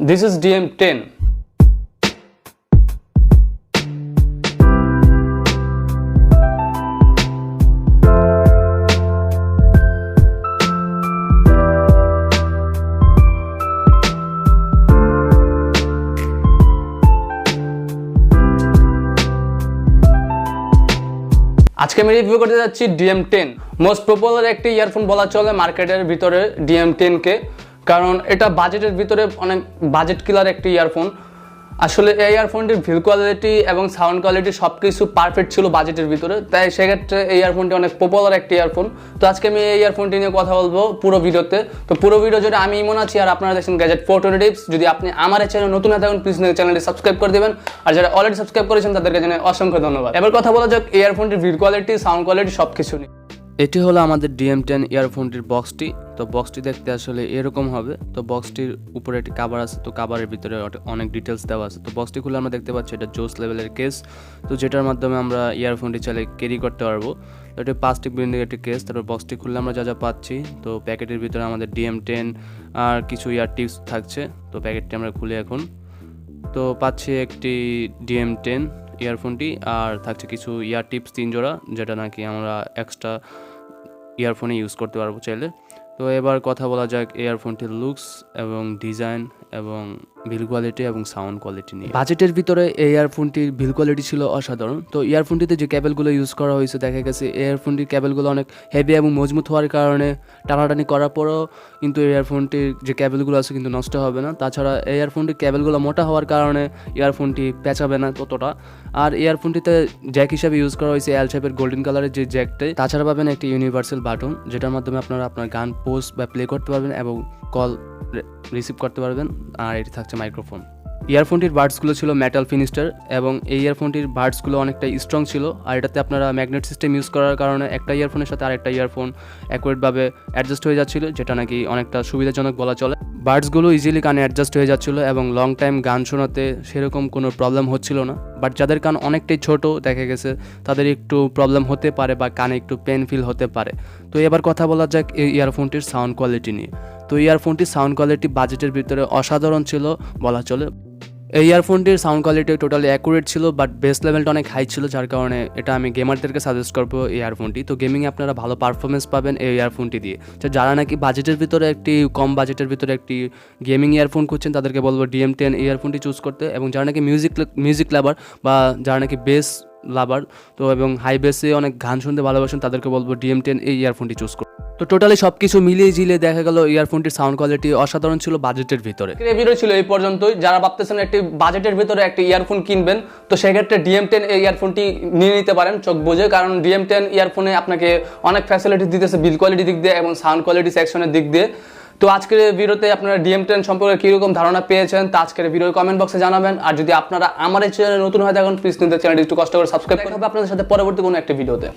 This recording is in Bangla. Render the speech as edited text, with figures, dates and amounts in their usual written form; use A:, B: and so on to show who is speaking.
A: This is DM10. আজকে আমি রিভিউ করতে যাচ্ছি DM10 মোস্ট পপুলার একটি ইয়ারফোন বলা চলে মার্কেটের ভিতরে DM10 কে, কারণ এটা বাজেটের ভিতরে অনেক বাজেট কিলার একটি ইয়ারফোন। আসলে এই ইয়ারফোনটির ভিল কোয়ালিটি এবং সাউন্ড কোয়ালিটি সবকিছু পারফেক্ট ছিল বাজেটের ভিতরে, তাই সেক্ষেত্রে এই ইয়ারফোনটি অনেক পপুলার একটি ইয়ারফোন। তো আজকে আমি এই ইয়ারফোনটি নিয়ে কথা বলবো পুরো ভিডিওতে। তো পুরো ভিডিও জুড়ে আমি ইমন আছি আর আপনারা দেখছেন গ্যাজেট 420 টিপস। যদি আপনি আমার এই চ্যানেল নতুন থাকেন প্লিজ চ্যানেলটি সাবস্ক্রাইব করে দেবেন, আর যারা অলরেডি সাবস্ক্রাইব করেছেন তাদেরকে জানাই অসংখ্য ধন্যবাদ। এবার কথা বলা যাক এই ইয়ারফোনটির ভিল কোয়ালিটি, সাউন্ড কোয়ালিটি সবকিছু নিয়ে।
B: এটি হলো আমাদের DM10 ইয়ারফোনটির বক্সটি। তো বক্সটি দেখতে আসলে এরকম হবে। তো বক্সটির উপরে একটি কাভার আছে, তো কাভারের ভিতরে অনেক ডিটেলস দেওয়া আছে। তো বক্সটি খুলে আমরা দেখতে পাচ্ছি এটা জোস লেভেলের কেস, তো যেটার মাধ্যমে আমরা ইয়ারফোনটি চাইলে ক্যারি করতে পারবো। তো এটা প্লাস্টিক বিন্ডিং একটি কেস। তারপর বক্সটি খুললে আমরা যা যা পাচ্ছি, তো প্যাকেটের ভিতরে আমাদের DM10 আর কিছু ইয়ার টিপস থাকছে। তো প্যাকেটটি আমরা খুলে এখন তো পাচ্ছি একটি DM10 ইয়ারফোনটি, আর থাকছে কিছু ইয়ার টিপস 3 জোড়া, যেটা নাকি আমরা এক্সট্রা ইয়ারফোনে ইউজ করতে পারবো চাইলে। তো এবার কথা বলা যাক ইয়ারফোনটির লুকস এবং ডিজাইন এবং বিল কোয়ালিটি এবং সাউন্ড কোয়ালিটি নিয়ে। বাজেটের ভিতরে এই ইয়ারফোনটির বিল কোয়ালিটি ছিল অসাধারণ। তো ইয়ারফোনটিতে যে কেবলগুলো ইউজ করা হয়েছে, দেখা গেছে ইয়ারফোনটির কেবলগুলো অনেক হেভি এবং মজবুত হওয়ার কারণে টানাটানি করার পরও কিন্তু ইয়ারফোনটির যে কেবলগুলো আছে কিন্তু নষ্ট হবে না। তাছাড়া এই ইয়ারফোনটির কেবলগুলো মোটা হওয়ার কারণে ইয়ারফোনটি পেঁচাবে না ততটা। আর ইয়ারফোনটিতে জ্যাক হিসাবে ইউজ করা হয়েছে এল শেপের গোল্ডেন কালারের যে জ্যাকটাই। তাছাড়া পাবেন একটি ইউনিভার্সাল বাটন, যেটার মাধ্যমে আপনারা আপনার গান পোস্ট বা প্লে করতে পারবেন এবং কল রিসিভ করতে পারবেন। আর এটি থাকছে মাইক্রোফোন। ইয়ারফোনটির বাডসগুলো ছিল মেটাল ফিনিস্টার এবং এই ইয়ারফোনটির বাডসগুলো অনেকটা স্ট্রং ছিল। আর এটাতে আপনারা ম্যাগনেট সিস্টেম ইউজ করার কারণে একটা ইয়ারফোনের সাথে আরেকটা ইয়ারফোন অ্যাকুরেটভাবে অ্যাডজাস্ট হয়ে যাচ্ছিল, যেটা নাকি অনেকটা সুবিধাজনক বলা চলে। বাডসগুলো ইজিলি কানে অ্যাডজাস্ট হয়ে যাচ্ছিলো এবং লং টাইম গান শোনাতে সেরকম কোনো প্রবলেম হচ্ছিল না। বাট যাদের কান অনেকটাই ছোট দেখা গেছে তাদের একটু প্রবলেম হতে পারে বা কানে একটু পেন ফিল হতে পারে। তো এবার কথা বলা যাক এই ইয়ারফোনটির সাউন্ড কোয়ালিটি নিয়ে। তো ইয়ারফোনটির সাউন্ড কোয়ালিটি বাজেটের ভিতরে অসাধারণ ছিল বলা চলে। এই ইয়ারফোনটির সাউন্ড কোয়ালিটি টোটালি অ্যাকুরেট ছিল, বাট বেস লেভেলটা অনেক হাই ছিল, যার কারণে এটা আমি গেমারদেরকে সাজেস্ট করবো এই ইয়ারফোনটি। তো গেমিংয়ে আপনারা ভালো পারফরমেন্স পাবেন এই ইয়ারফোনটি দিয়ে। তো যারা নাকি বাজেটের ভিতরে একটি কম বাজেটের ভিতরে একটি গেমিং ইয়ারফোন খুঁজছেন তাদেরকে বলবো DM10 ইয়ারফোনটি চুজ করতে। এবং যারা নাকি মিউজিক লাভার বা যারা নাকি বেস লাভার তো এবং হাই বেসে অনেক গান শুনতে ভালোবাসেন তাদেরকে বলবো DM10 এই ইয়ারফোনটি চুজ করতে। তো টোটালি সব কিছু মিলিয়ে ঝিলিয়ে দেখা গেল ইয়ারফোনটির সাউন্ড কোয়ালিটি অসাধারণ ছিল বাজেটের ভিতরে।
A: এই ভিডিও ছিল এই পর্যন্তই। যারা ভাবতেছেন একটি বাজেটের ভিতরে একটি ইয়ারফোন কিনবেন, তো সেক্ষেত্রে DM10 এই ইয়ারফোনটি নিয়ে নিতে পারেন চোখ বুঝে, কারণ DM10 ইয়ারফোনে আপনাকে অনেক ফ্যাসিলিটি দিতেছে বিল কোয়ালিটি দিক দিয়ে এবং সাউন্ড কোয়ালিটি সেকশনের দিক দিয়ে। তো আজকের ভিডিওতে আপনারা DM10 সম্পর্কে কীরকম ধারণা পেয়েছেন তা আজকের ভিডিওর কমেন্ট বক্সে জানাবেন। আর যদি আপনারা আমার এই চ্যানেলে নতুন হয়ে থাকেন প্লিজ কিন্তু চ্যানেলটি একটু কষ্ট করে সাবস্ক্রাইব করতে হবে আপনাদের সাথে পরবর্তী কোনো একটা ভিডিওতে।